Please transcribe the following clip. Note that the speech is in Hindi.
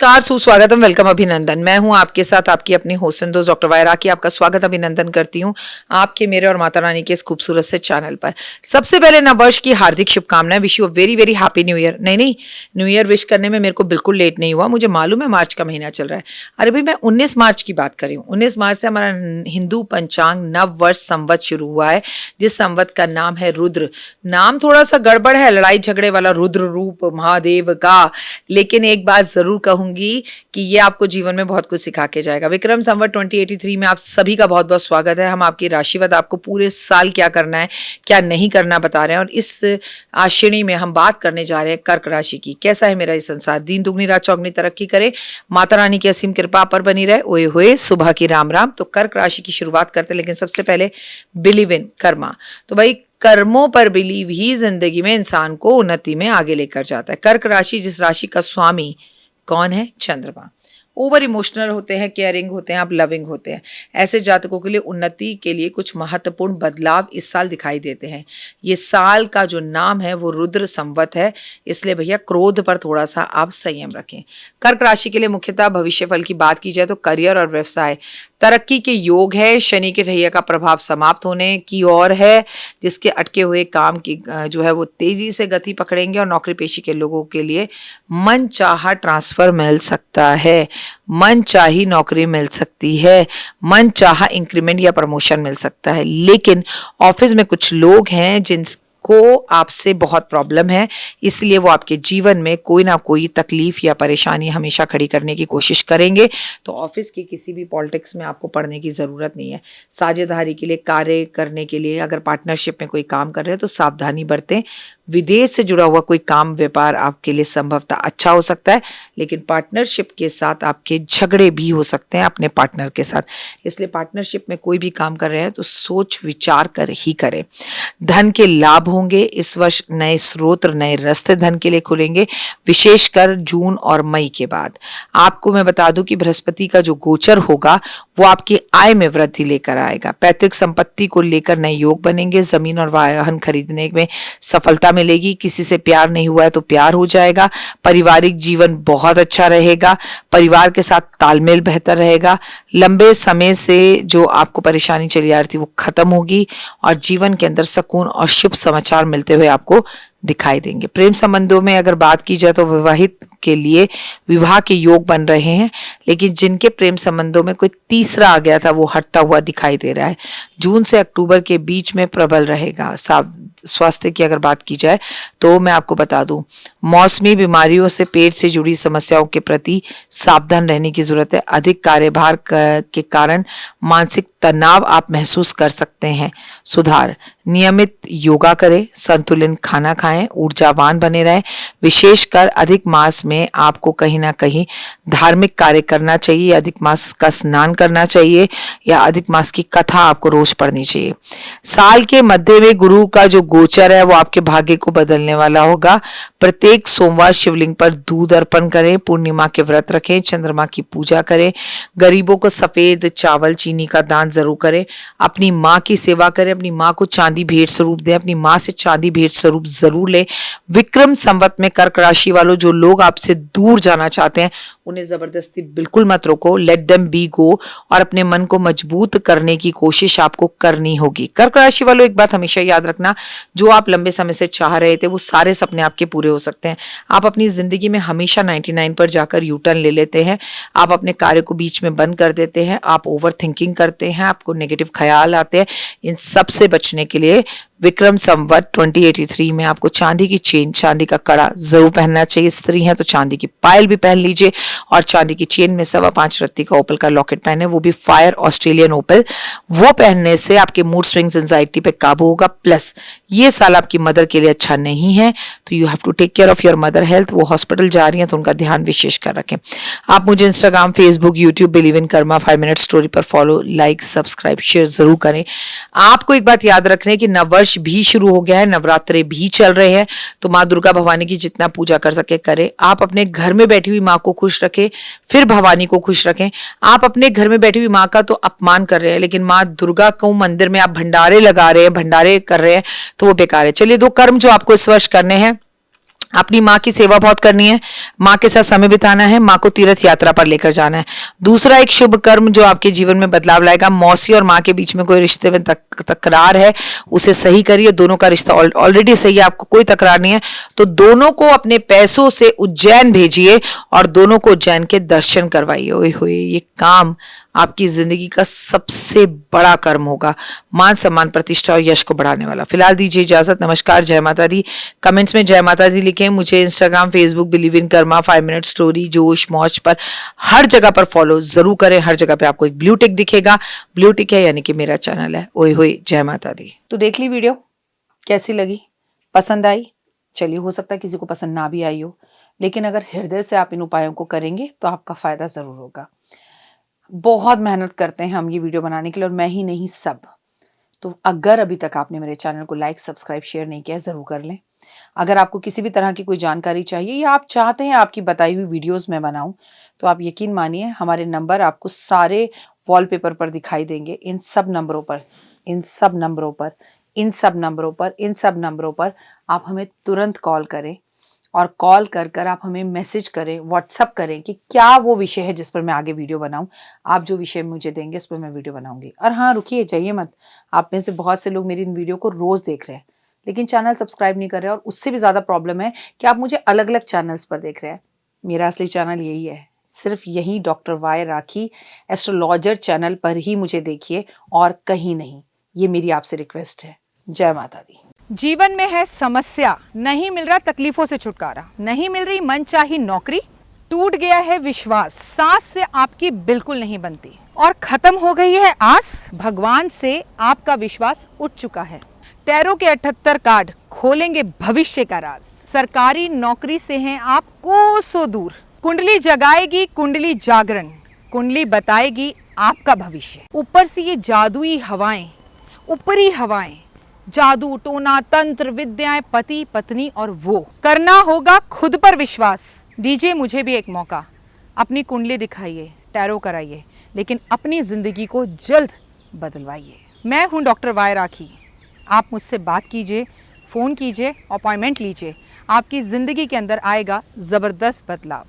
नमस्कार, सुस्वागतम, वेलकम, अभिनंदन। मैं हूं आपके साथ आपकी अपनी होस्ट एंड दोस्त डॉक्टर वायरा की आपका स्वागत अभिनंदन करती हूं आपके मेरे और माता रानी के इस खूबसूरत से चैनल पर। सबसे पहले नववर्ष की हार्दिक शुभकामनाएं। Wish you a very very happy new year. नहीं, न्यू ईयर विश करने में मेरे को बिल्कुल लेट नहीं हुआ, मुझे मालूम है मार्च का महीना चल रहा है। अरे भाई, मैं 19 मार्च की बात कर रही हूँ। 19 मार्च से हमारा हिंदू पंचांग नववर्ष संवत शुरू हुआ है, जिस संवत का नाम है रुद्र। नाम थोड़ा सा गड़बड़ है, लड़ाई झगड़े वाला रुद्र रूप महादेव का, लेकिन एक बात जरूर कहूंगी कि ये आपको जीवन में बहुत कुछ सिखा के जाएगा। विक्रम संवत 2083 में आप सभी का बहुत बहुत स्वागत है। हम आपकी राशिवत आपको पूरे साल क्या करना है क्या नहीं करना बता रहे हैं, और इस श्रेणी में हम बात करने जा रहे हैं कर्क राशि की। कैसा है मेरा ये संसार, दिन दुगनी रात चौगनी तरक्की करे, माता रानी की असीम कृपा पर बनी रहे। ओए होए, सुबह की राम राम। तो कर्क राशि की शुरुआत करते, लेकिन सबसे पहले बिलीव इन कर्मा। तो भाई, कर्मों पर बिलीव ही जिंदगी में इंसान को उन्नति में आगे लेकर जाता है। कर्क राशि, जिस राशि का स्वामी कौन है? चंद्रमा। ओवर इमोशनल होते हैं, केयरिंग होते हैं, आप लविंग होते हैं। ऐसे जातकों के लिए उन्नति के लिए कुछ महत्वपूर्ण बदलाव इस साल दिखाई देते हैं। ये साल का जो नाम है वो रुद्र संवत है, इसलिए भैया क्रोध पर थोड़ा सा आप संयम रखें। कर्क राशि के लिए मुख्यतः भविष्य फल की बात की जाए तो करियर और व्यवसाय तरक्की के योग है। शनि के ढैया का प्रभाव समाप्त होने की ओर है, जिसके अटके हुए काम की जो है वो तेजी से गति पकड़ेंगे, और नौकरी पेशी के लोगों के लिए मन चाहा ट्रांसफर मिल सकता है, मन चाही नौकरी मिल सकती है, मन चाहा इंक्रीमेंट या प्रमोशन मिल सकता है। लेकिन ऑफिस में कुछ लोग हैं जिनको आपसे बहुत प्रॉब्लम है, इसलिए वो आपके जीवन में कोई ना कोई तकलीफ या परेशानी हमेशा खड़ी करने की कोशिश करेंगे। तो ऑफिस की किसी भी पॉलिटिक्स में आपको पढ़ने की ज़रूरत नहीं है। साझेदारी के लिए, कार्य करने के लिए, अगर पार्टनरशिप में कोई काम कर रहे हैं तो सावधानी बरतें। विदेश से जुड़ा हुआ कोई काम व्यापार आपके लिए संभवतः अच्छा हो सकता है, लेकिन पार्टनरशिप के साथ आपके झगड़े भी हो सकते हैं अपने पार्टनर के साथ, इसलिए पार्टनरशिप में कोई भी काम कर रहे हैं तो सोच विचार कर ही करें। धन के लाभ होंगे इस वर्ष, नए स्रोत, नए रास्ते धन के लिए खुलेंगे, विशेषकर जून और मई के बाद। आपको मैं बता दूं कि बृहस्पति का जो गोचर होगा वो आपकी आय में वृद्धि लेकर आएगा। पैतृक संपत्ति को लेकर नए योग बनेंगे, जमीन और वाहन खरीदने में सफलता मिलेगी। किसी से प्यार नहीं हुआ है तो प्यार हो जाएगा। पारिवारिक जीवन बहुत अच्छा रहेगा, परिवार के साथ तालमेल बेहतर रहेगा। लंबे समय से जो आपको परेशानी चली आ रही थी वो खत्म होगी, और जीवन के अंदर सुकून और शुभ समाचार मिलते हुए आपको दिखाई देंगे। प्रेम संबंधों में अगर बात की जाए तो विवाहित के लिए विवाह के योग बन रहे हैं, लेकिन जिनके प्रेम संबंधों में कोई तीसरा आ गया था वो हटता हुआ दिखाई दे रहा है। जून से अक्टूबर के बीच में प्रबल रहेगा। स्वास्थ्य की अगर बात की जाए तो मैं आपको बता दूं, मौसमी बीमारियों से, पेट से जुड़ी समस्याओं के प्रति सावधान रहने की जरूरत है। अधिक कार्यभार के कारण मानसिक तनाव आप महसूस कर सकते हैं। सुधार, नियमित योगा करें, संतुलित खाना खाएं, ऊर्जावान बने रहें। विशेषकर अधिक मास में आपको कहीं ना कहीं धार्मिक कार्य करना चाहिए, अधिक मास का स्नान करना चाहिए, या अधिक मास की कथा आपको रोज पढ़नी चाहिए। साल के मध्य में गुरु का जो गोचर है वो आपके भाग्य को बदलने वाला होगा। प्रत्येक सोमवार शिवलिंग पर दूध अर्पण करें, पूर्णिमा के व्रत रखें, चंद्रमा की पूजा करें, गरीबों को सफेद चावल चीनी का दान जरूर करें, अपनी माँ की सेवा करें, अपनी माँ को चांदी भेंट स्वरूप दें, अपनी माँ से चांदी भेंट स्वरूप जरूर लें। विक्रम संवत में कर्क राशि वालों, जो लोग आपसे दूर जाना चाहते हैं उन्हें जबरदस्ती बिल्कुल मत रोको, लेट देम बी गो, और अपने मन को मजबूत करने की कोशिश आपको करनी होगी। कर्क राशि वालों, एक बात हमेशा याद रखना, जो आप लंबे समय से चाह रहे थे वो सारे सपने आपके पूरे हो सकते हैं। आप अपनी जिंदगी में हमेशा 99 पर जाकर यू टर्न ले लेते हैं, आप अपने कार्य को बीच में बंद कर देते हैं, आप ओवर थिंकिंग करते हैं, आपको नेगेटिव ख्याल आते हैं। इन सब से बचने के लिए विक्रम संवत 2083 में आपको चांदी की चेन, चांदी का कड़ा जरूर पहनना चाहिए। स्त्री हैं तो चांदी की पायल भी पहन लीजिए, और चांदी की चेन में 5.25 रत्ती का ओपल का लॉकेट पहने, वो भी फायर ऑस्ट्रेलियन ओपल। वो पहनने से आपके मूड स्विंग्स, एंजाइटी पे काबू होगा। प्लस ये साल आपकी मदर के लिए अच्छा नहीं है, तो you have to take care of your mother health. वो हॉस्पिटल जा रही हैं तो उनका ध्यान विशेष कर रखें। आप मुझे Instagram, Facebook, YouTube believe in Karma 5 minute story पर फॉलो, लाइक, सब्सक्राइब, शेयर जरूर करें। आपको एक बात याद रखना है कि नववर्ष भी शुरू हो गया है, नवरात्रे भी चल रहे हैं, तो माँ दुर्गा भवानी की जितना पूजा कर सके करें। आप अपने घर में बैठी हुई माँ को खुश रखें, फिर भवानी को खुश रखें। आप अपने घर में बैठी हुई माँ का तो अपमान कर रहे हैं, लेकिन माँ दुर्गा को मंदिर में आप भंडारे लगा रहे हैं, भंडारे कर रहे हैं, तो वो बेकार है। चलिए, 2 कर्म जो आपको इस वर्ष करने हैं, अपनी माँ की सेवा बहुत करनी है, माँ के साथ समय बिताना है, माँ को तीर्थ यात्रा पर लेकर जाना है। दूसरा एक शुभ कर्म जो आपके जीवन में बदलाव लाएगा, मौसी और माँ के बीच में कोई रिश्ते में तकरार है, उसे सही करिए। दोनों का रिश्ता ऑलरेडी सही है, आपको कोई तकरार नहीं है, तो दोनों को अपने पैसों से उज्जैन भेजिए और दोनों को उज्जैन के दर्शन करवाइए। ओए होए, ये काम आपकी जिंदगी का सबसे बड़ा कर्म होगा, मान सम्मान प्रतिष्ठा और यश को बढ़ाने वाला। फिलहाल दीजिए इजाजत, नमस्कार, जय माता दी। कमेंट्स में जय माता दी लिखें। मुझे Instagram, Facebook, believe in Karma, 5 minute story, जोश मौज पर हर जगह पर फॉलो जरूर करें। हर जगह पे आपको एक ब्लू टिक दिखेगा, ब्लू टिक है यानी कि मेरा चैनल है। ओए होए, जय माता दी। तो देख ली वीडियो, कैसी लगी, पसंद आई? चलिए, हो सकता है किसी को पसंद ना भी आई हो, लेकिन अगर हृदय से आप इन उपायों को करेंगे तो आपका फायदा जरूर होगा। बहुत मेहनत करते हैं हम ये वीडियो बनाने के लिए, और मैं ही नहीं, सब। तो अगर अभी तक आपने मेरे चैनल को लाइक, सब्सक्राइब, शेयर नहीं किया, जरूर कर लें। अगर आपको किसी भी तरह की कोई जानकारी चाहिए या आप चाहते हैं आपकी बताई हुई वीडियोस मैं बनाऊं, तो आप यकीन मानिए हमारे नंबर आपको सारे वॉलपेपर पर दिखाई देंगे। इन सब नंबरों पर, इन सब नंबरों पर, इन सब नंबरों पर, इन सब नंबरों पर आप हमें तुरंत कॉल करें, और कॉल कर कर आप हमें मैसेज करें, व्हाट्सअप करें कि क्या वो विषय है जिस पर मैं आगे वीडियो बनाऊं। आप जो विषय मुझे देंगे उस पर मैं वीडियो बनाऊंगी। और हाँ, रुकिए, जाइए मत। आप में से बहुत से लोग मेरी इन वीडियो को रोज देख रहे हैं, लेकिन चैनल सब्सक्राइब नहीं कर रहे, और उससे भी ज़्यादा प्रॉब्लम है कि आप मुझे अलग अलग चैनल्स पर देख रहे हैं। मेरा असली चैनल यही है, सिर्फ यही डॉक्टर वाई राखी एस्ट्रोलॉजर चैनल पर ही मुझे देखिए, और कहीं नहीं। ये मेरी आपसे रिक्वेस्ट है। जय माता दी। जीवन में है समस्या, नहीं मिल रहा तकलीफों से छुटकारा, नहीं मिल रही मनचाही नौकरी, टूट गया है विश्वास, सांस से आपकी बिल्कुल नहीं बनती, और खत्म हो गई है आस, भगवान से आपका विश्वास उठ चुका है। टैरो के 78 कार्ड खोलेंगे भविष्य का राज। सरकारी नौकरी से हैं आप कोसों दूर, कुंडली जगाएगी कुंडली जागरण, कुंडली बताएगी आपका भविष्य। ऊपर से ये जादुई हवाएं, ऊपरी हवाएं, जादू टोना तंत्र विद्याएं, पति पत्नी और वो, करना होगा खुद पर विश्वास। दीजिए मुझे भी एक मौका, अपनी कुंडली दिखाइए, टैरो कराइए, लेकिन अपनी जिंदगी को जल्द बदलवाइए। मैं हूं डॉक्टर वाई राखी। आप मुझसे बात कीजिए, फ़ोन कीजिए, अपॉइंटमेंट लीजिए, आपकी ज़िंदगी के अंदर आएगा ज़बरदस्त बदलाव।